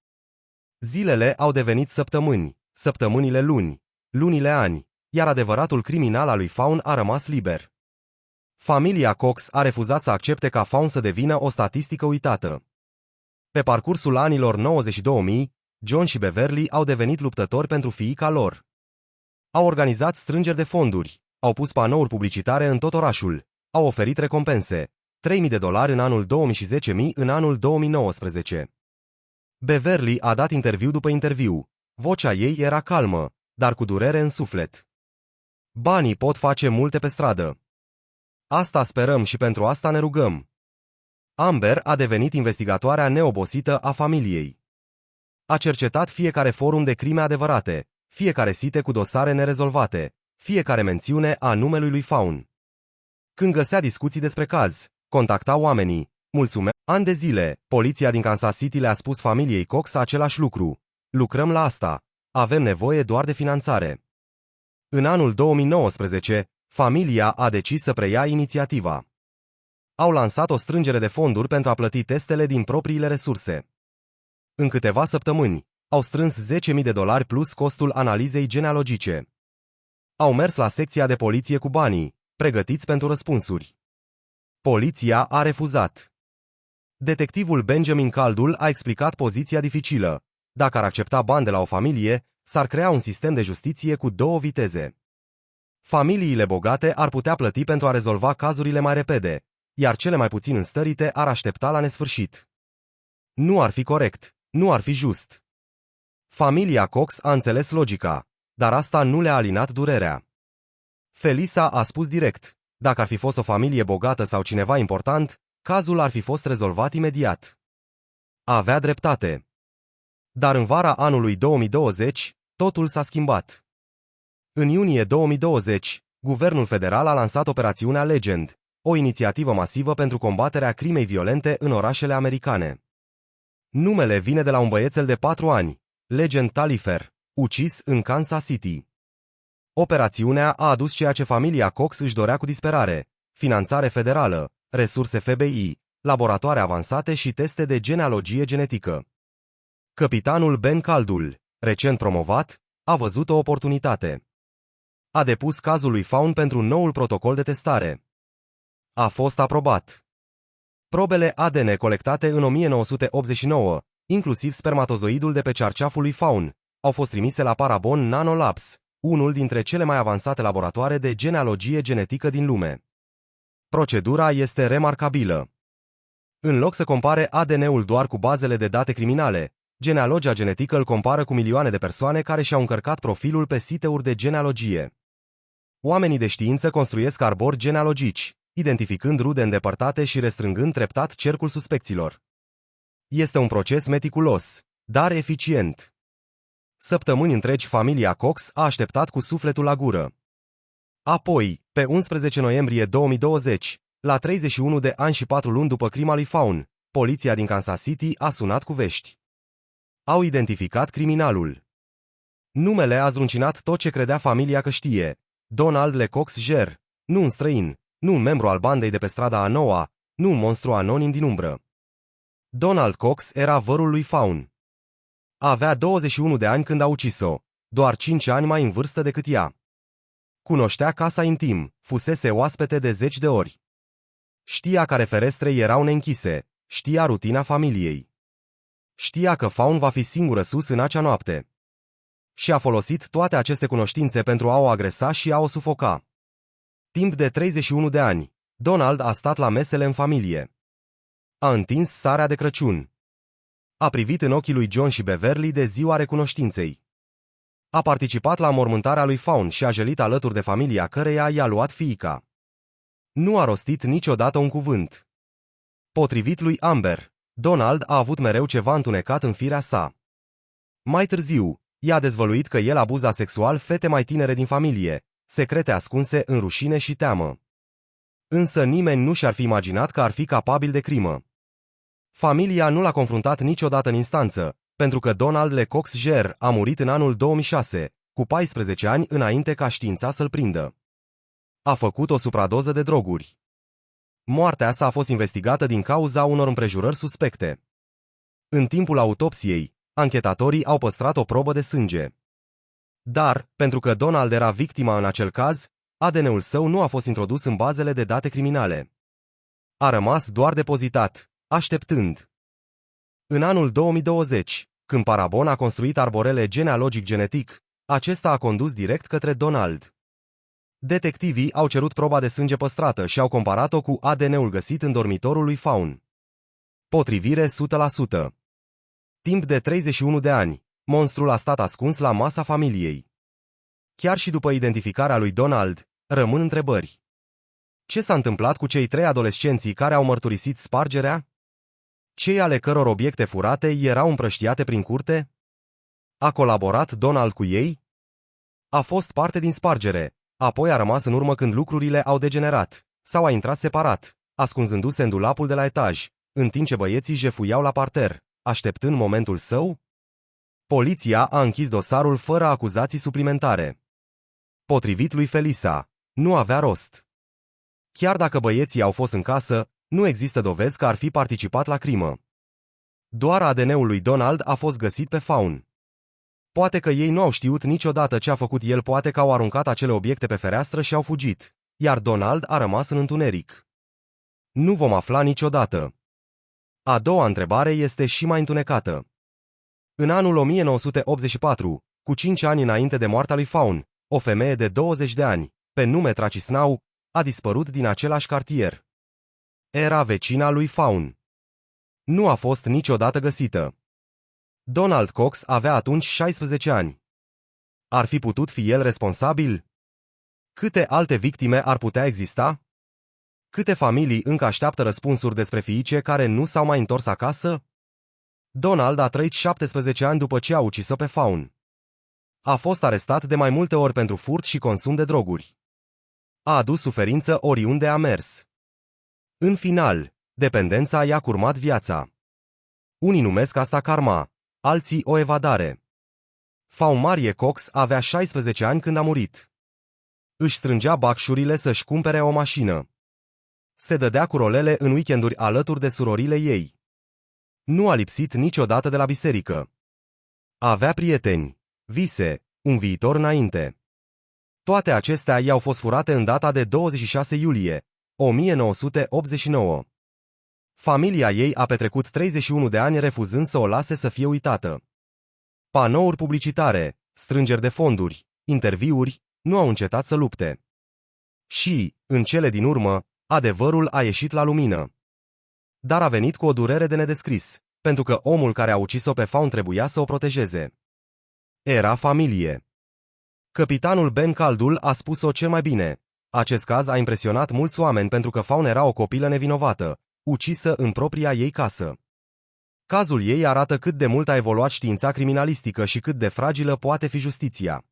Zilele au devenit săptămâni, săptămânile luni, lunile ani, iar adevăratul criminal al lui Fawn a rămas liber. Familia Cox a refuzat să accepte ca Fawn să devină o statistică uitată. Pe parcursul anilor 90 și 2000, John și Beverly au devenit luptători pentru fiica lor. Au organizat strângeri de fonduri, au pus panouri publicitare în tot orașul, au oferit recompense, $3.000 în anul 2000 și $10.000 în anul 2019. Beverly a dat interviu după interviu. Vocea ei era calmă, dar cu durere în suflet. Banii pot face multe pe stradă. Asta sperăm și pentru asta ne rugăm. Amber a devenit investigatoarea neobosită a familiei. A cercetat fiecare forum de crime adevărate, fiecare site cu dosare nerezolvate, fiecare mențiune a numelui lui Fawn. Când găsea discuții despre caz, contacta oamenii. Mulțumesc. Ani de zile, poliția din Kansas City le-a spus familiei Cox același lucru. Lucrăm la asta. Avem nevoie doar de finanțare. În anul 2019, familia a decis să preia inițiativa. Au lansat o strângere de fonduri pentru a plăti testele din propriile resurse. În câteva săptămâni, au strâns $10.000 plus costul analizei genealogice. Au mers la secția de poliție cu banii, pregătiți pentru răspunsuri. Poliția a refuzat. Detectivul Benjamin Caldwell a explicat poziția dificilă. Dacă ar accepta bani de la o familie, s-ar crea un sistem de justiție cu două viteze. Familiile bogate ar putea plăti pentru a rezolva cazurile mai repede, iar cele mai puțin înstărite ar aștepta la nesfârșit. Nu ar fi corect, nu ar fi just. Familia Cox a înțeles logica, dar asta nu le-a alinat durerea. Felisa a spus direct, dacă ar fi fost o familie bogată sau cineva important, cazul ar fi fost rezolvat imediat. Avea dreptate. Dar în vara anului 2020, totul s-a schimbat. În iunie 2020, guvernul federal a lansat operațiunea Legend, o inițiativă masivă pentru combaterea crimei violente în orașele americane. Numele vine de la un băiețel de 4 ani, Legend Talifer, ucis în Kansas City. Operațiunea a adus ceea ce familia Cox își dorea cu disperare: finanțare federală, resurse FBI, laboratoare avansate și teste de genealogie genetică. Capitanul Ben Caldwell, recent promovat, a văzut o oportunitate. A depus cazul lui Fawn pentru noul protocol de testare. A fost aprobat. Probele ADN colectate în 1989, inclusiv spermatozoidul de pe cearceaful lui Fawn, au fost trimise la Parabon Nanolabs, unul dintre cele mai avansate laboratoare de genealogie genetică din lume. Procedura este remarcabilă. În loc să compare ADN-ul doar cu bazele de date criminale, genealogia genetică îl compară cu milioane de persoane care și-au încărcat profilul pe site-uri de genealogie. Oamenii de știință construiesc arbori genealogici, identificând rude îndepărtate și restrângând treptat cercul suspecților. Este un proces meticulos, dar eficient. Săptămâni întregi familia Cox a așteptat cu sufletul la gură. Apoi, pe 11 noiembrie 2020, la 31 de ani și 4 luni după crima lui Fawn, poliția din Kansas City a sunat cu vești. Au identificat criminalul. Numele a zruncinat tot ce credea familia că știe: Donald Le Cox Jr., nu un străin, nu un membru al bandei de pe strada A9, nu un monstru anonim din umbră. Donald Cox era vărul lui Fawn. Avea 21 de ani când a ucis-o, doar 5 ani mai în vârstă decât ea. Cunoștea casa intim, fusese oaspete de 10 de ori. Știa care ferestre erau neînchise, știa rutina familiei. Știa că Fawn va fi singură sus în acea noapte. Și a folosit toate aceste cunoștințe pentru a o agresa și a o sufoca. Timp de 31 de ani, Donald a stat la mesele în familie. A întins sarea de Crăciun. A privit în ochii lui John și Beverly de ziua recunoștinței. A participat la mormântarea lui Fawn și a jelit alături de familia căreia i-a luat fiica. Nu a rostit niciodată un cuvânt. Potrivit lui Amber, Donald a avut mereu ceva întunecat în firea sa. Mai târziu, i-a dezvăluit că el abuza sexual fete mai tinere din familie, secrete ascunse în rușine și teamă. Însă nimeni nu și-ar fi imaginat că ar fi capabil de crimă. Familia nu l-a confruntat niciodată în instanță, pentru că Donald Le Cox Jr. a murit în anul 2006, cu 14 ani înainte ca știința să-l prindă. A făcut o supradoză de droguri. Moartea sa a fost investigată din cauza unor împrejurări suspecte. În timpul autopsiei, anchetatorii au păstrat o probă de sânge. Dar, pentru că Donald era victima în acel caz, ADN-ul său nu a fost introdus în bazele de date criminale. A rămas doar depozitat, așteptând. În anul 2020, când Parabon a construit arborele genealogic genetic, acesta a condus direct către Donald. Detectivii au cerut proba de sânge păstrată și au comparat-o cu ADN-ul găsit în dormitorul lui Fawn. Potrivire 100%. Timp de 31 de ani, monstrul a stat ascuns la masa familiei. Chiar și după identificarea lui Donald, rămân întrebări. Ce s-a întâmplat cu cei 3 adolescenți care au mărturisit spargerea? Cei ale căror obiecte furate erau împrăștiate prin curte? A colaborat Donald cu ei? A fost parte din spargere, apoi a rămas în urmă când lucrurile au degenerat, sau a intrat separat, ascunzându-se în dulapul de la etaj, în timp ce băieții jefuiau la parter, așteptând momentul său? Poliția a închis dosarul fără acuzații suplimentare. Potrivit lui Felisa, nu avea rost. Chiar dacă băieții au fost în casă, nu există dovezi că ar fi participat la crimă. Doar ADN-ul lui Donald a fost găsit pe Fawn. Poate că ei nu au știut niciodată ce a făcut el, poate că au aruncat acele obiecte pe fereastră și au fugit, iar Donald a rămas în întuneric. Nu vom afla niciodată. A doua întrebare este și mai întunecată. În anul 1984, cu 5 ani înainte de moartea lui Fawn, o femeie de 20 de ani, pe nume Tracy Snow, a dispărut din același cartier. Era vecina lui Fawn. Nu a fost niciodată găsită. Donald Cox avea atunci 16 ani. Ar fi putut fi el responsabil? Câte alte victime ar putea exista? Câte familii încă așteaptă răspunsuri despre fiice care nu s-au mai întors acasă? Donald a trăit 17 ani după ce a ucis-o pe Fawn. A fost arestat de mai multe ori pentru furt și consum de droguri. A adus suferință oriunde a mers. În final, dependența i-a curmat viața. Unii numesc asta karma, alții o evadare. Fawn Marie Cox avea 16 ani când a murit. Își strângea bacșurile să-și cumpere o mașină. Se dădea cu rolele în weekenduri alături de surorile ei. Nu a lipsit niciodată de la biserică. Avea prieteni, vise, un viitor înainte. Toate acestea i-au fost furate în data de 26 iulie 1989. Familia ei a petrecut 31 de ani refuzând să o lase să fie uitată. Panouri publicitare, strângeri de fonduri, interviuri, nu au încetat să lupte. Și, în cele din urmă, adevărul a ieșit la lumină. Dar a venit cu o durere de nedescris, pentru că omul care a ucis-o pe Fawn trebuia să o protejeze. Era familie. Capitanul Ben Caldul a spus-o cel mai bine. Acest caz a impresionat mulți oameni pentru că Fawn era o copilă nevinovată, ucisă în propria ei casă. Cazul ei arată cât de mult a evoluat știința criminalistică și cât de fragilă poate fi justiția.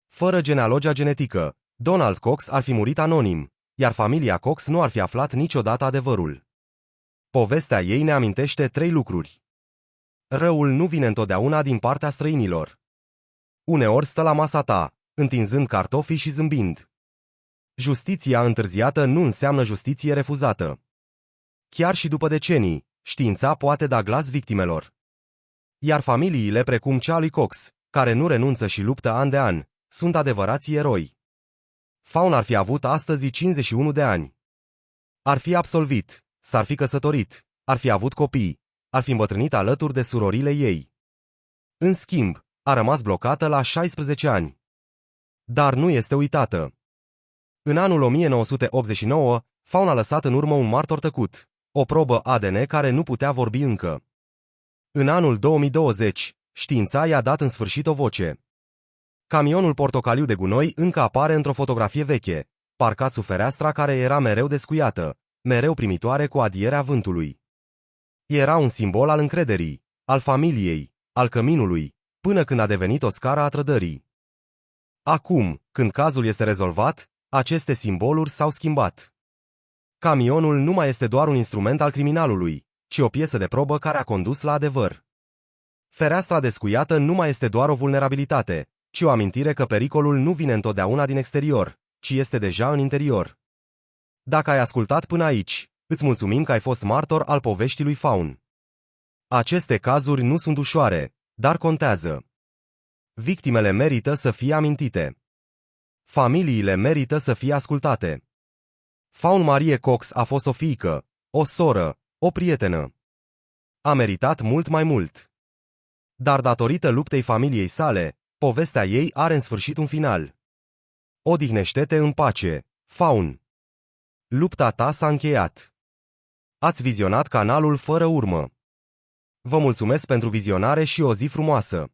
Fără genealogia genetică, Donald Cox ar fi murit anonim, iar familia Cox nu ar fi aflat niciodată adevărul. Povestea ei ne amintește 3 lucruri. Răul nu vine întotdeauna din partea străinilor. Uneori stă la masa ta, întinzând cartofii și zâmbind. Justiția întârziată nu înseamnă justiție refuzată. Chiar și după decenii, știința poate da glas victimelor. Iar familiile precum cea lui Cox, care nu renunță și luptă an de an, sunt adevărații eroi. Fawn ar fi avut astăzi 51 de ani. Ar fi absolvit, s-ar fi căsătorit, ar fi avut copii, ar fi îmbătrânit alături de surorile ei. În schimb, a rămas blocată la 16 ani. Dar nu este uitată. În anul 1989, Fawn a lăsat în urmă un martor tăcut, o probă ADN care nu putea vorbi încă. În anul 2020, știința i-a dat în sfârșit o voce. Camionul portocaliu de gunoi încă apare într-o fotografie veche, parcat sub fereastra care era mereu descuiată, mereu primitoare cu adierea vântului. Era un simbol al încrederii, al familiei, al căminului, până când a devenit o scară a trădării. Acum, când cazul este rezolvat, aceste simboluri s-au schimbat. Camionul nu mai este doar un instrument al criminalului, ci o piesă de probă care a condus la adevăr. Fereastra descuiată nu mai este doar o vulnerabilitate, ci o amintire că pericolul nu vine întotdeauna din exterior, ci este deja în interior. Dacă ai ascultat până aici, îți mulțumim că ai fost martor al poveștii lui Fawn. Aceste cazuri nu sunt ușoare, dar contează. Victimele merită să fie amintite. Familiile merită să fie ascultate. Fawn Marie Cox a fost o fiică, o soră, o prietenă. A meritat mult mai mult. Dar datorită luptei familiei sale, povestea ei are în sfârșit un final. Odihnește-te în pace, Fawn. Lupta ta s-a încheiat. Ați vizionat canalul Fără Urmă. Vă mulțumesc pentru vizionare și o zi frumoasă.